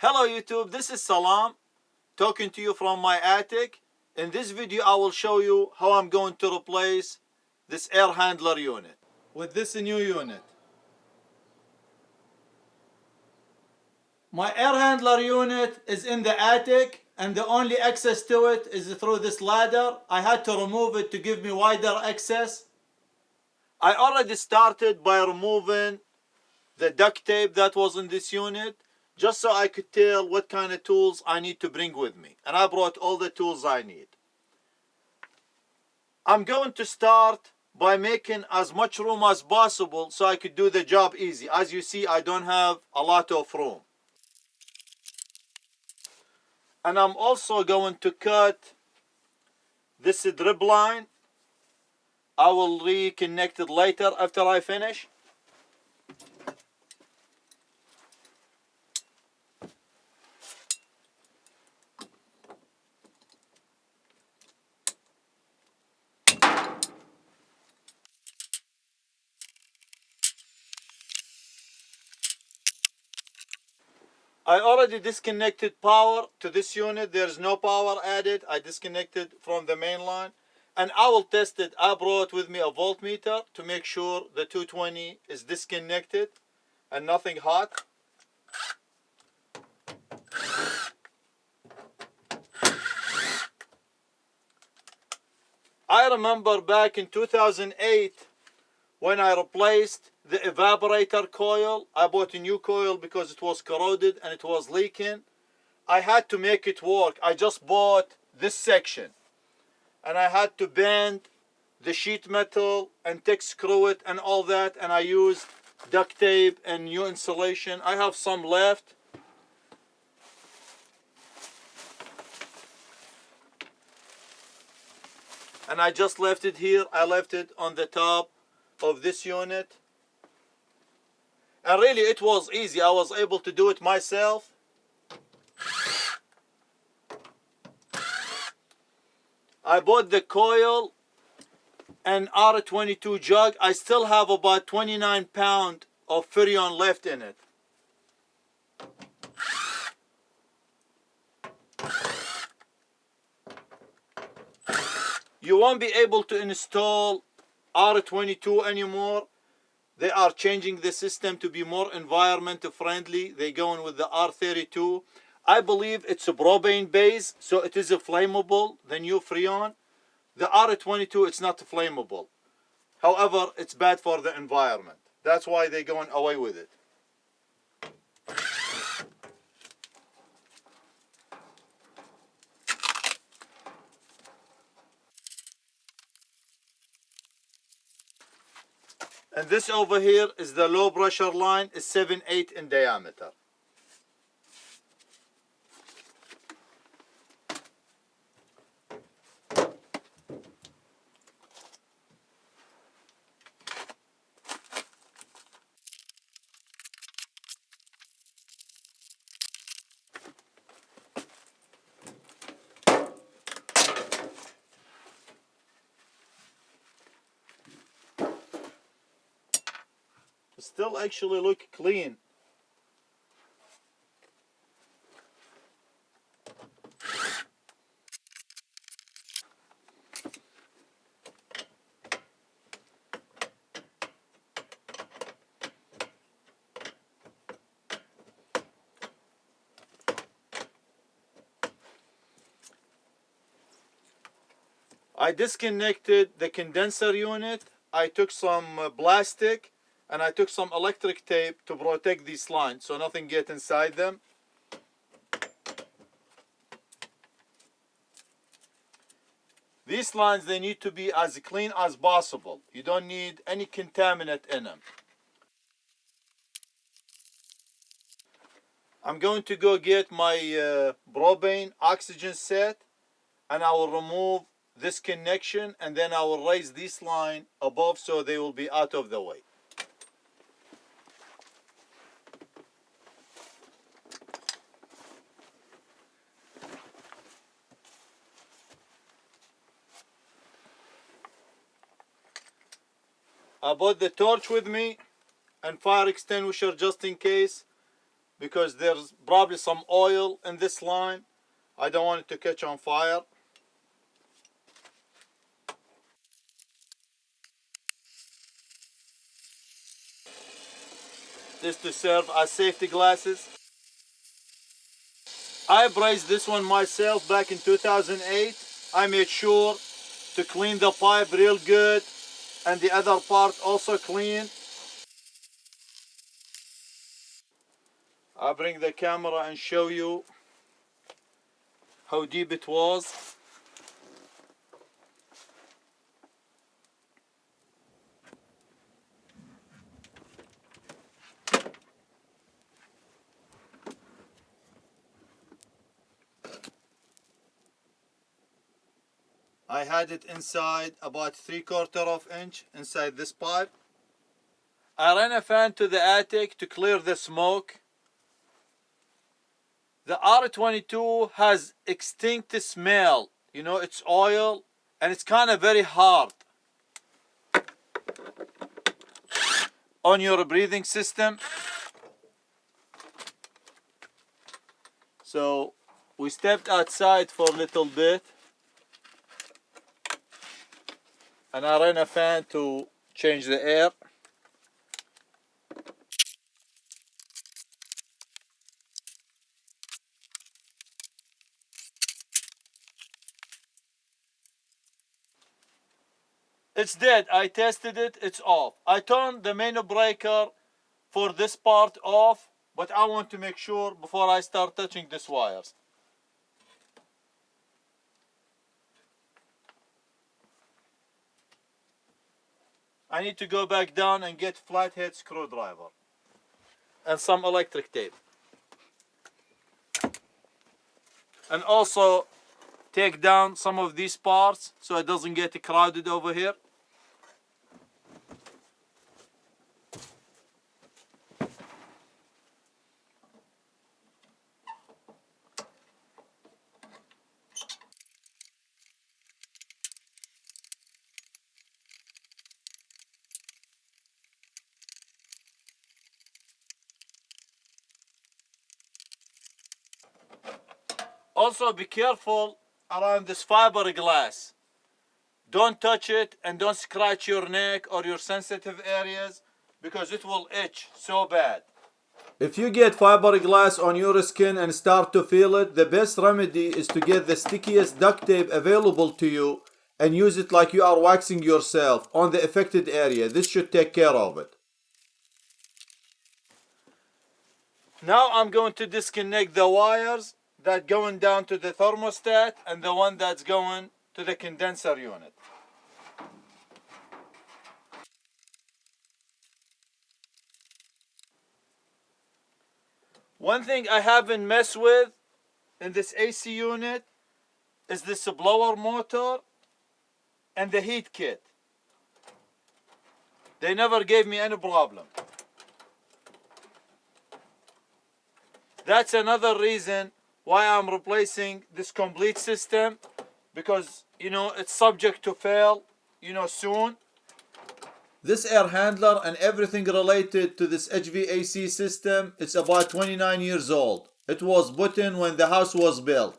Hello YouTube, this is Salam talking to you from my attic. In this video I will show you how I'm going to replace this air handler unit with this new unit. My air handler unit is in the attic and the only access to it is through this ladder. I had to remove it to give me wider access. I already started by removing the duct tape that was in this unit, just so I could tell what kind of tools I need to bring with me. And I brought all the tools I need. I'm going to start by making as much room as possible so I could do the job easy. As you see, I don't have a lot of room. And I'm also going to cut this drip line. I will reconnect it later after I finish. I already disconnected power to this unit. There's no power added. I disconnected from the main line. And I will test it. I brought with me a voltmeter to make sure the 220 is disconnected and nothing hot. I remember back in 2008 when I replaced the evaporator coil. I bought a new coil because it was corroded and it was leaking. I had to make it work. I just bought this section and I had to bend the sheet metal and tech screw it and all that, and I used duct tape and new insulation. I have some left. And I just left it here. I left it on the top of this unit. And really it was easy. I was able to do it myself. I bought the coil and R22 jug. I still have about 29 pounds of Furrion left in it. You won't be able to install R22 anymore. They are changing the system to be more environmental friendly. They're going with the R32. I believe it's a propane base, so it is a flammable, the new Freon. The R22, it's not flammable. However, it's bad for the environment. That's why they're going away with it. And this over here is the low pressure line, is 7/8 in diameter. Still actually look clean. I disconnected the condenser unit. I took some plastic and I took some electric tape to protect these lines so nothing gets inside them. These lines, they need to be as clean as possible. You don't need any contaminant in them. I'm going to go get my propane oxygen set and I will remove this connection and then I will raise this line above so they will be out of the way. I bought the torch with me and fire extinguisher just in case, because there's probably some oil in this line. I don't want it to catch on fire. This to serve as safety glasses. I brazed this one myself back in 2008. I made sure to clean the pipe real good and the other part also clean. I'll bring the camera and show you how deep it was. I had it inside about 3/4 inch inside this pipe. I ran a fan to the attic to clear the smoke. The R22 has extinct smell. You know, it's oil and it's kind of very hard on your breathing system. So we stepped outside for a little bit and I ran a fan to change the air. It's dead. I tested it. It's off. I turned the main breaker for this part off, but I want to make sure before I start touching these wires. I need to go back down and get flathead screwdriver and some electric tape. And also take down some of these parts so it doesn't get crowded over here. Also be careful around this fiberglass. Don't touch it and don't scratch your neck or your sensitive areas because it will itch so bad. If you get fiberglass on your skin and start to feel it, the best remedy is to get the stickiest duct tape available to you and use it like you are waxing yourself on the affected area. This should take care of it. Now I'm going to disconnect the wires that going down to the thermostat and the one that's going to the condenser unit. One thing I haven't messed with in this AC unit is this blower motor and the heat kit. They never gave me any problem. That's another reason why I'm replacing this complete system, because you know it's subject to fail, you know, soon. This air handler and everything related to this HVAC system, it's about 29 years old. It was put in when the house was built.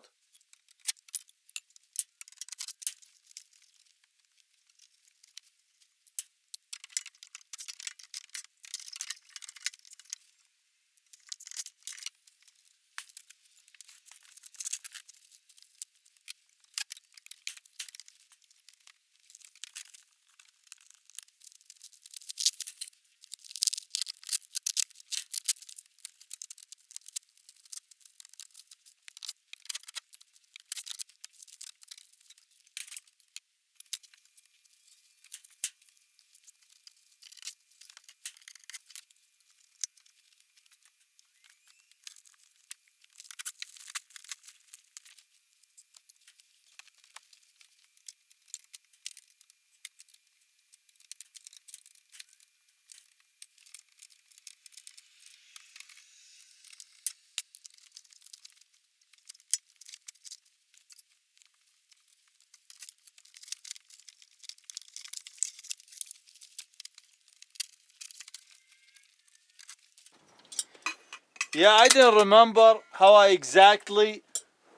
Yeah, I didn't remember how I exactly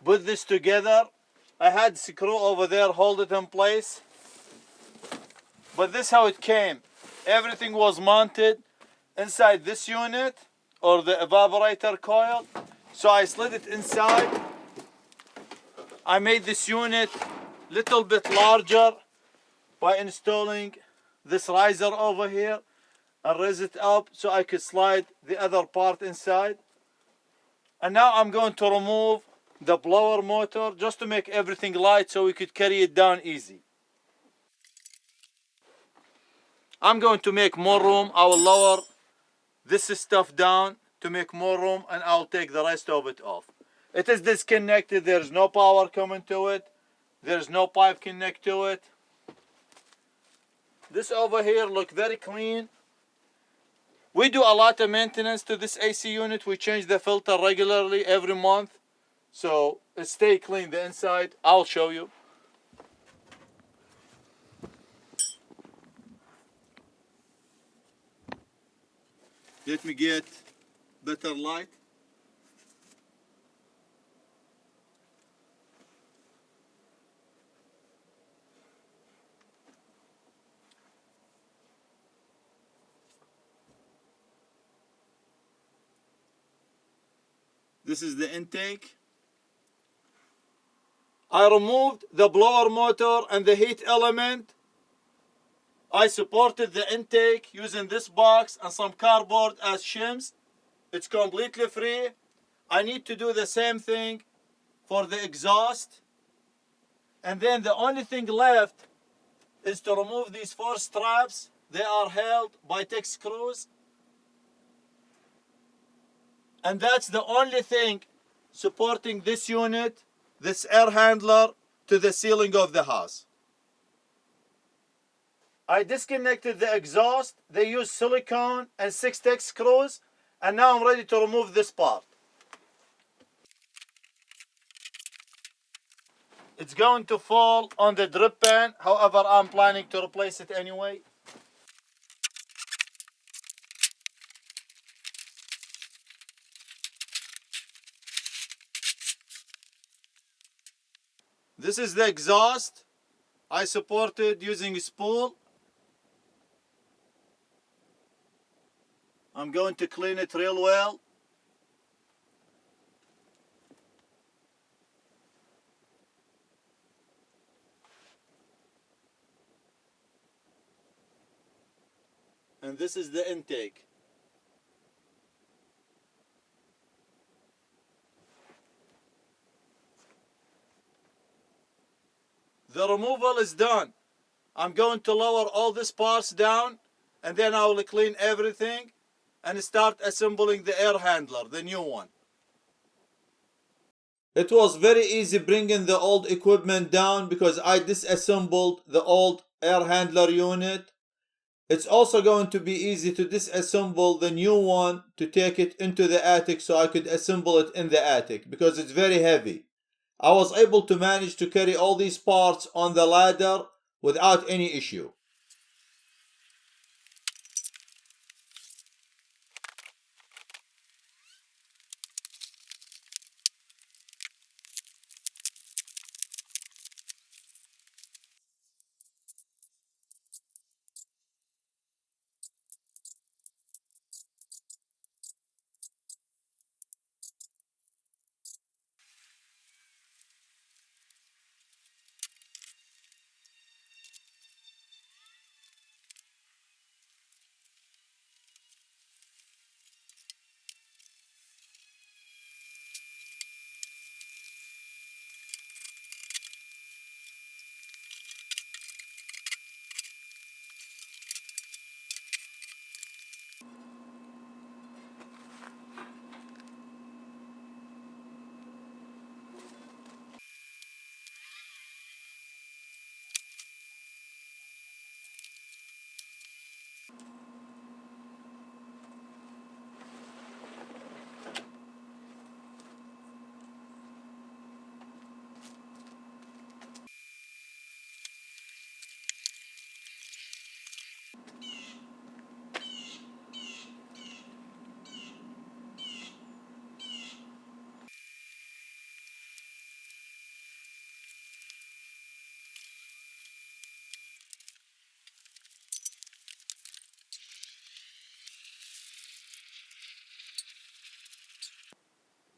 put this together. I had screw over there hold it in place. But this is how it came. Everything was mounted inside this unit or the evaporator coil. So I slid it inside. I made this unit little bit larger by installing this riser over here and raise it up so I could slide the other part inside. And now I'm going to remove the blower motor just to make everything light so we could carry it down easy. I'm going to make more room. I will lower this stuff down to make more room and I'll take the rest of it off. It is disconnected. There's no power coming to it. There's no pipe connect to it. This over here look very clean. We do a lot of maintenance to this AC unit. We change the filter regularly every month. So it stay clean the inside. I'll show you. Let me get better light. This is the intake. I removed the blower motor and the heat element. I supported the intake using this box and some cardboard as shims. It's completely free. I need to do the same thing for the exhaust. And then the only thing left is to remove these 4 straps. They are held by Tex screws. And that's the only thing supporting this unit, this air handler, to the ceiling of the house. I disconnected the exhaust. They use silicone and 6 Tex screws. And now I'm ready to remove this part. It's going to fall on the drip pan. However, I'm planning to replace it anyway. This is the exhaust. I supported using a spool. I'm going to clean it real well. And this is the intake. The removal is done. I'm going to lower all these parts down and then I will clean everything and start assembling the air handler, the new one. It was very easy bringing the old equipment down because I disassembled the old air handler unit. It's also going to be easy to disassemble the new one to take it into the attic so I could assemble it in the attic because it's very heavy. I was able to manage to carry all these parts on the ladder without any issue.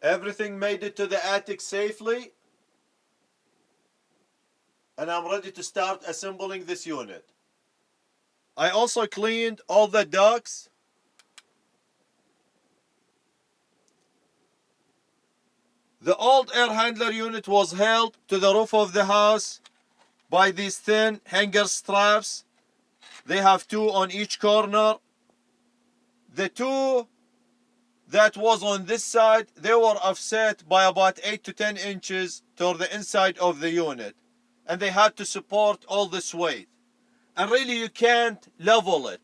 Everything made it to the attic safely. And I'm ready to start assembling this unit. I also cleaned all the ducts. The old air handler unit was held to the roof of the house by these thin hanger straps. They have two on each corner. The two that was on this side, they were offset by about 8 to 10 inches toward the inside of the unit. And they had to support all this weight. And really you can't level it.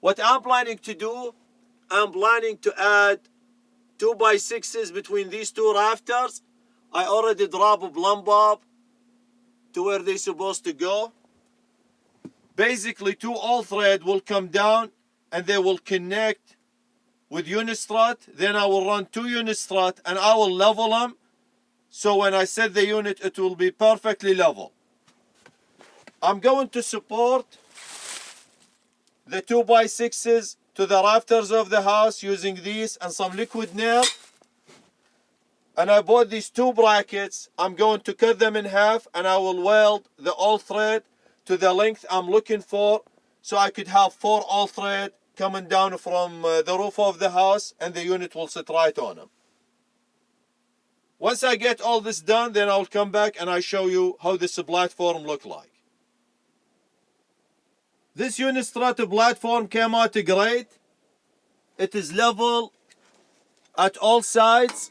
What I'm planning to do, I'm planning to add 2x6s between these two rafters. I already drop a plumb bob to where they're supposed to go. Basically, two all thread will come down and they will connect with unistrut. Then I will run two unistrut and I will level them. So when I set the unit, it will be perfectly level. I'm going to support the 2x6s to the rafters of the house using these and some liquid nail. And I bought these two brackets. I'm going to cut them in half and I will weld the all thread to the length I'm looking for, so I could have 4 all thread coming down from the roof of the house and the unit will sit right on them. Once I get all this done, then I'll come back and I show you how this platform look like. This unistrut platform came out great. It is level at all sides.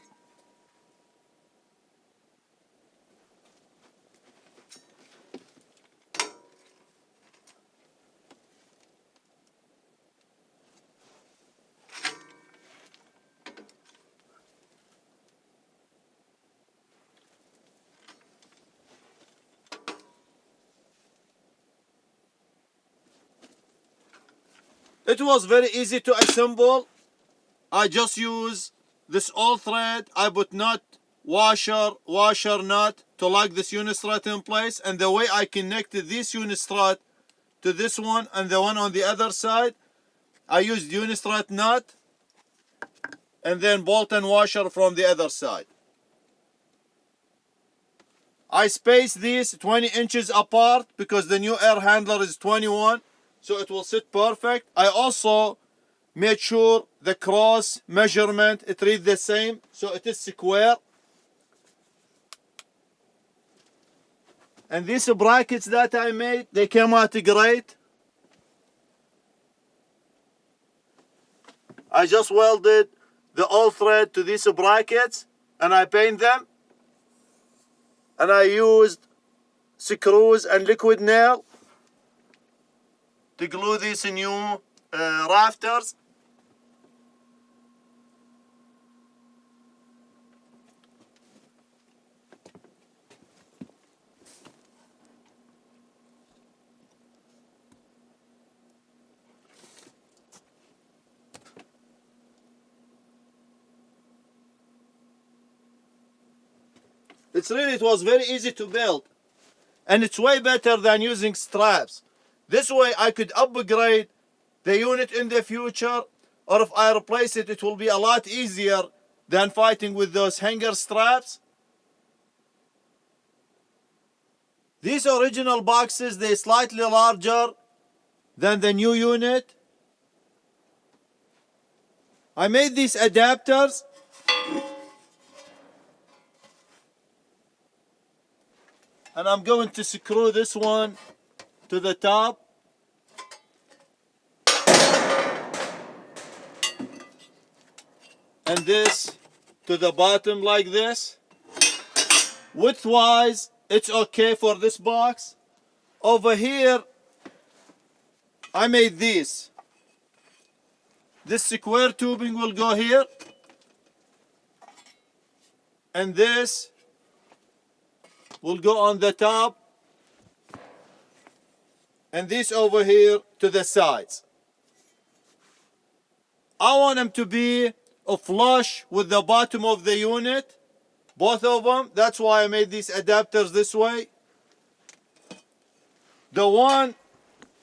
It was very easy to assemble. I just use this all thread. I put nut, washer nut to lock this unistrut in place. And the way I connected this unistrut to this one and the one on the other side, I used unistrut nut and then bolt and washer from the other side. I spaced these 20 inches apart because the new air handler is 21. So it will sit perfect. I also made sure the cross measurement, it reads the same. So it is square. And these brackets that I made, they came out great. I just welded the all thread to these brackets and I paint them. And I used screws and liquid nail to glue these new rafters. It was very easy to build. And it's way better than using straps. This way I could upgrade the unit in the future, or if I replace it, it will be a lot easier than fighting with those hanger straps. These original boxes, they're slightly larger than the new unit. I made these adapters. And I'm going to screw this one to the top. And this to the bottom like this. Width-wise, it's okay for this box. Over here, I made these. This square tubing will go here. And this will go on the top. And this over here to the sides. I want them to be flush with the bottom of the unit, both of them. That's why I made these adapters this way. The one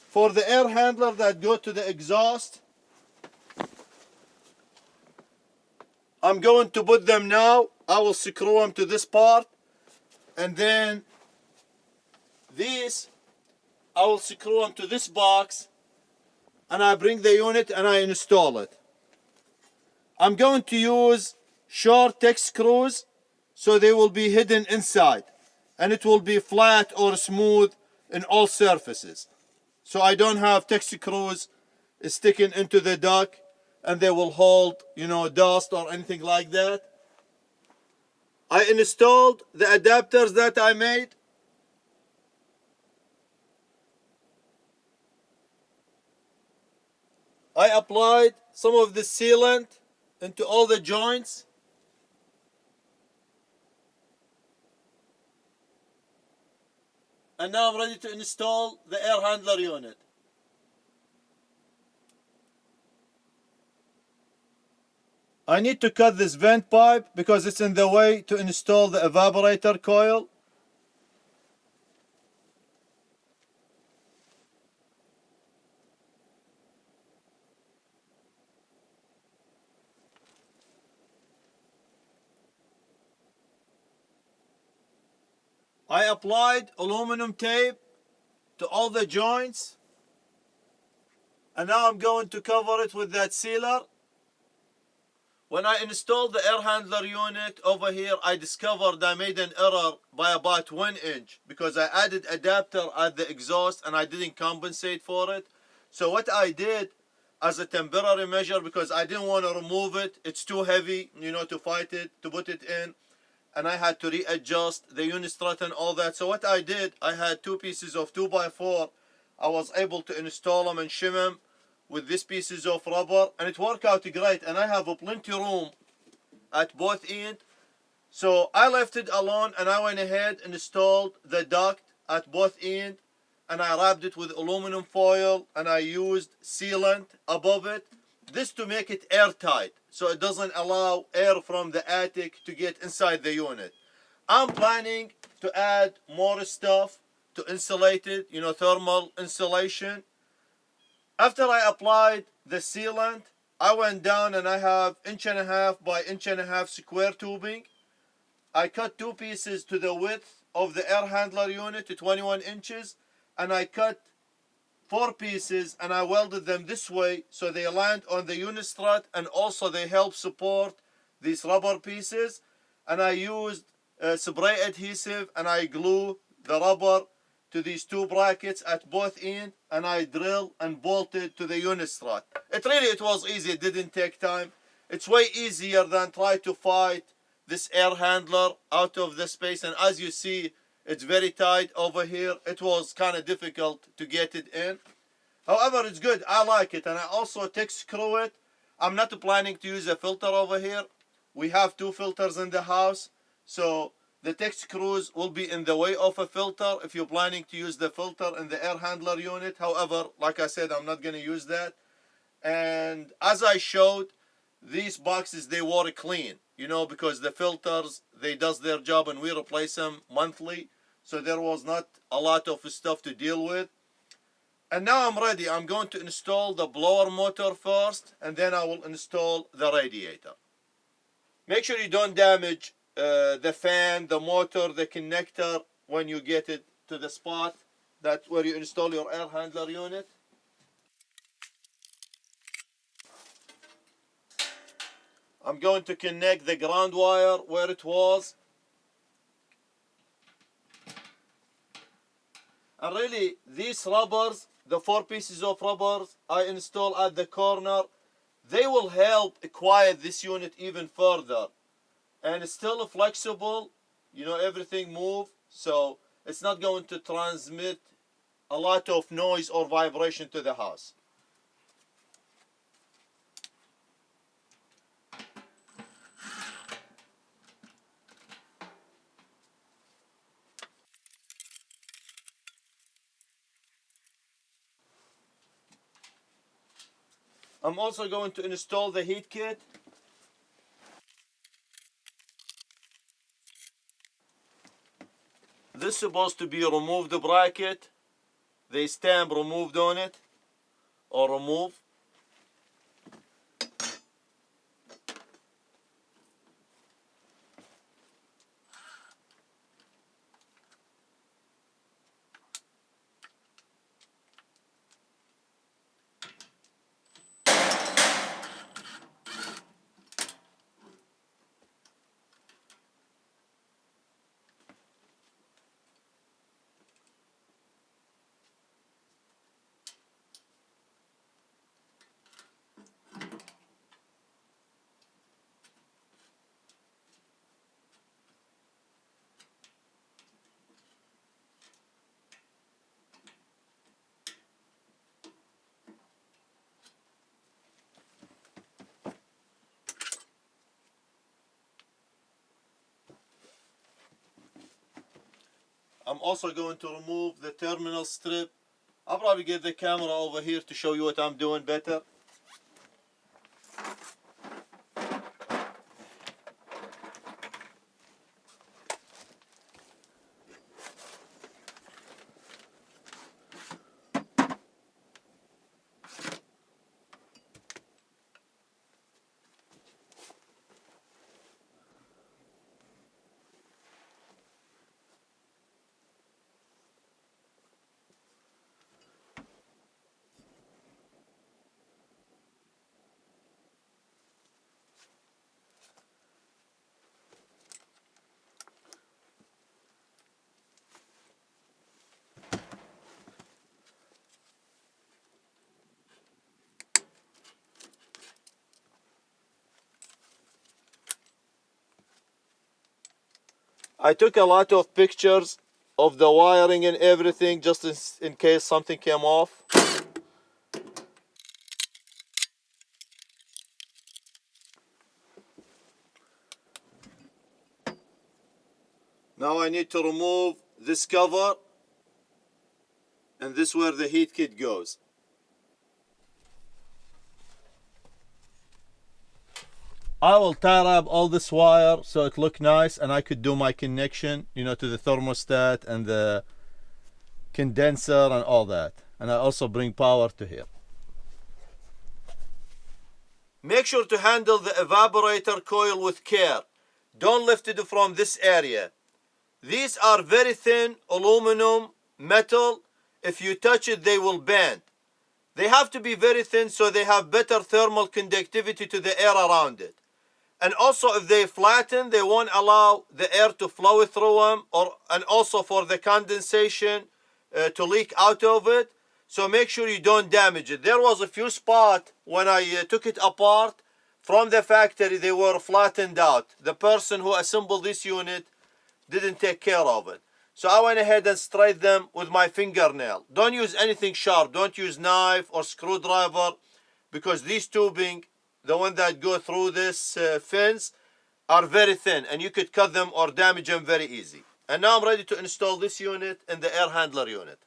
for the air handler that go to the exhaust, I'm going to put them now. I will screw them to this part, and then these I will screw them to this box, and I bring the unit and I install it. I'm going to use short X screws so they will be hidden inside, and it will be flat or smooth in all surfaces. So I don't have Tex screws sticking into the duct and they will hold, dust or anything like that. I installed the adapters that I made. I applied some of the sealant into all the joints. And now I'm ready to install the air handler unit. I need to cut this vent pipe because it's in the way to install the evaporator coil. I applied aluminum tape to all the joints, and now I'm going to cover it with that sealer. When I installed the air handler unit over here, I discovered I made an error by about 1 inch because I added adapter at the exhaust and I didn't compensate for it. So what I did as a temporary measure, because I didn't want to remove it, it's too heavy, to fight it, to put it in, and I had to readjust the unit strut and all that. So what I did, I had 2 pieces of 2x4. I was able to install them and shim them with these pieces of rubber, and it worked out great, and I have a plenty room at both ends. So I left it alone and I went ahead and installed the duct at both ends, and I wrapped it with aluminum foil and I used sealant above it, this to make it airtight so it doesn't allow air from the attic to get inside the unit. I'm planning to add more stuff to insulate it, thermal insulation. After I applied the sealant, I went down and I have 1.5 by 1.5 square tubing. I cut 2 pieces to the width of the air handler unit to 21 inches, and I cut 4 pieces and I welded them this way so they land on the unit strut and also they help support these rubber pieces. And I used spray adhesive and I glue the rubber to these 2 brackets at both ends, and I drill and bolted to the unit strut. It was easy, it didn't take time. It's way easier than try to fight this air handler out of the space, and as you see, it's very tight over here. It was kind of difficult to get it in. However, it's good, I like it, and I also Tex screw it. I'm not planning to use a filter over here. We have 2 filters in the house, so the Tex screws will be in the way of a filter if you're planning to use the filter in the air handler unit. However, like I said, I'm not going to use that. And as I showed, these boxes, they were clean, because the filters, they does their job and we replace them monthly. So there was not a lot of stuff to deal with. And now I'm ready. I'm going to install the blower motor first, and then I will install the radiator. Make sure you don't damage the fan, the motor, the connector when you get it to the spot that's where you install your air handler unit. I'm going to connect the ground wire where it was. And really, these rubbers, the 4 pieces of rubbers I install at the corner, they will help quiet this unit even further. And it's still flexible, everything moves, so it's not going to transmit a lot of noise or vibration to the house. I'm also going to install the heat kit. This is supposed to be a removed bracket. They stamp removed on it, or remove. I'm also going to remove the terminal strip. I'll probably get the camera over here to show you what I'm doing better. I took a lot of pictures of the wiring and everything just in case something came off. Now I need to remove this cover, and this is where the heat kit goes. I will tie up all this wire so it look nice, and I could do my connection, you know, to the thermostat and the condenser and all that. And I also bring power to here. Make sure to handle the evaporator coil with care. Don't lift it from this area. These are very thin aluminum metal. If you touch it, they will bend. They have to be very thin so they have better thermal conductivity to the air around it. And also if they flatten, they won't allow the air to flow through them, and also for the condensation to leak out of it. So make sure you don't damage it. There was a few spots when I took it apart from the factory, they were flattened out. The person who assembled this unit didn't take care of it. So I went ahead and straightened them with my fingernail. Don't use anything sharp. Don't use knife or screwdriver, because these tubing, the one that go through this fence, are very thin and you could cut them or damage them very easy. And now I'm ready to install this unit in the air handler unit.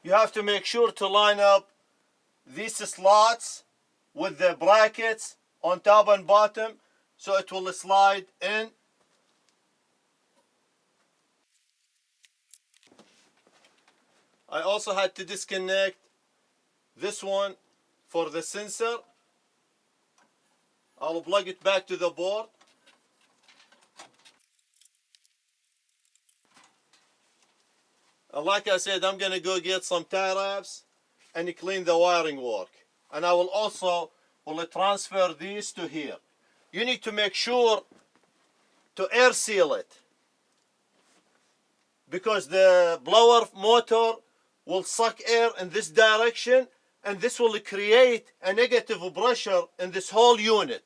You have to make sure to line up these slots with the brackets on top and bottom so it will slide in. I also had to disconnect this one for the sensor. I'll plug it back to the board. And like I said, I'm gonna go get some tie wraps and clean the wiring work. And I will also transfer these to here. You need to make sure to air seal it, because the blower motor will suck air in this direction, and this will create a negative pressure in this whole unit.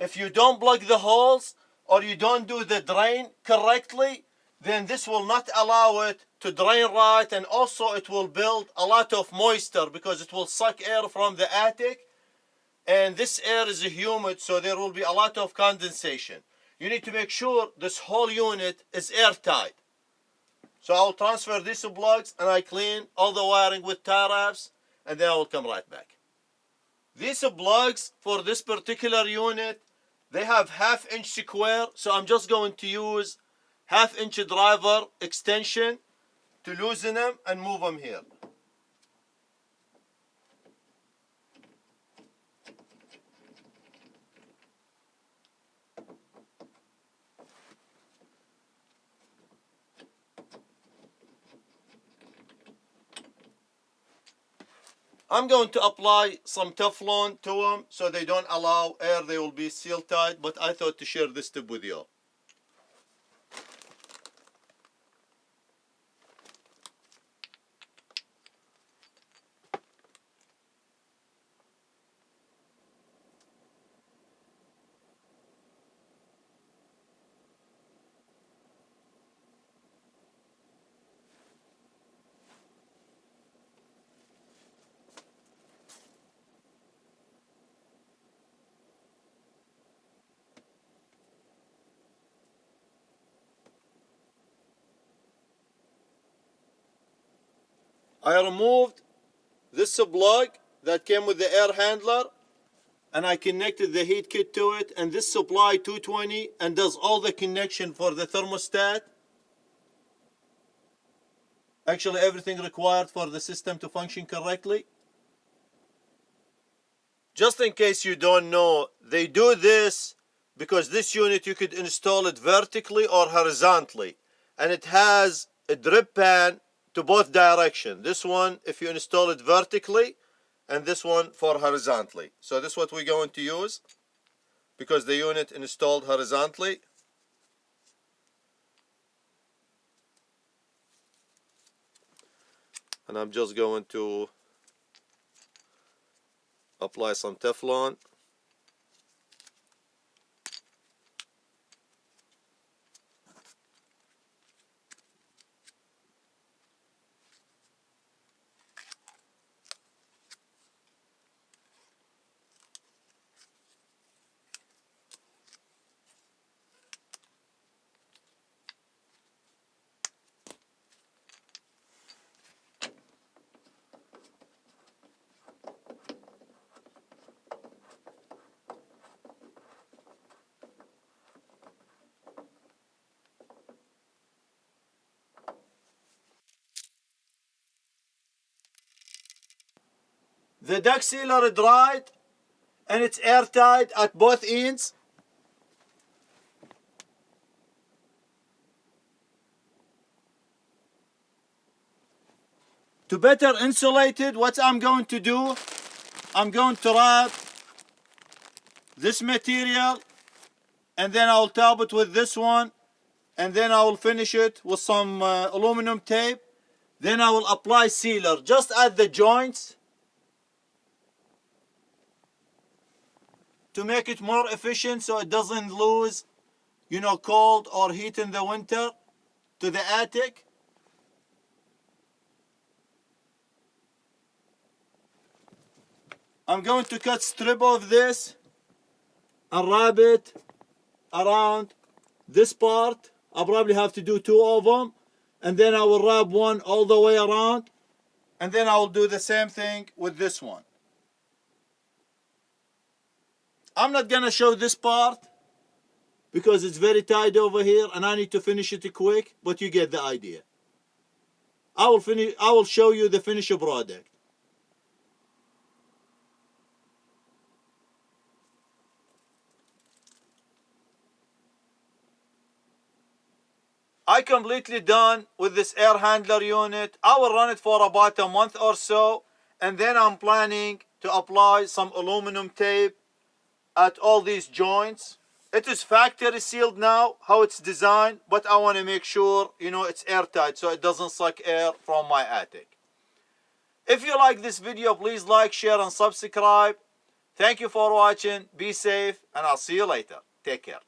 If you don't plug the holes or you don't do the drain correctly, then this will not allow it to drain right, and also it will build a lot of moisture because it will suck air from the attic, and this air is humid, so there will be a lot of condensation. You need to make sure this whole unit is airtight. So I'll transfer these plugs and I clean all the wiring with tie wraps, and then I will come right back. These plugs for this particular unit, they have 1/2 inch square, so I'm just going to use 1/2 inch driver extension to loosen them and move them here. I'm going to apply some Teflon to them so they don't allow air, they will be sealed tight, but I thought to share this tip with you. I removed this plug that came with the air handler, and I connected the heat kit to it, and this supply 220 and does all the connection for the thermostat. Actually everything required for the system to function correctly. Just in case you don't know, they do this because this unit you could install it vertically or horizontally, and it has a drip pan to both directions. This one if you install it vertically, and this one for horizontally. So this is what we're going to use because the unit installed horizontally. And I'm just going to apply some Teflon. The duct sealer dried and it's airtight at both ends. To better insulate it, what I'm going to do, I'm going to wrap this material and then I'll top it with this one, and then I will finish it with some aluminum tape. Then I will apply sealer just at the joints to make it more efficient so it doesn't lose, cold or heat in the winter to the attic. I'm going to cut strip of this and wrap it around this part. I'll probably have to do 2 of them, and then I will wrap one all the way around, and then I will do the same thing with this one. I'm not gonna show this part because it's very tight over here and I need to finish it quick, but you get the idea. I will show you the finished product. I completely done with this air handler unit. I will run it for about a month or so, and then I'm planning to apply some aluminum tape at all these joints. It is factory sealed now, how it's designed, but I want to make sure, it's airtight so it doesn't suck air from my attic. If you like this video, please like, share, and subscribe. Thank you for watching. Be safe, and I'll see you later. Take care.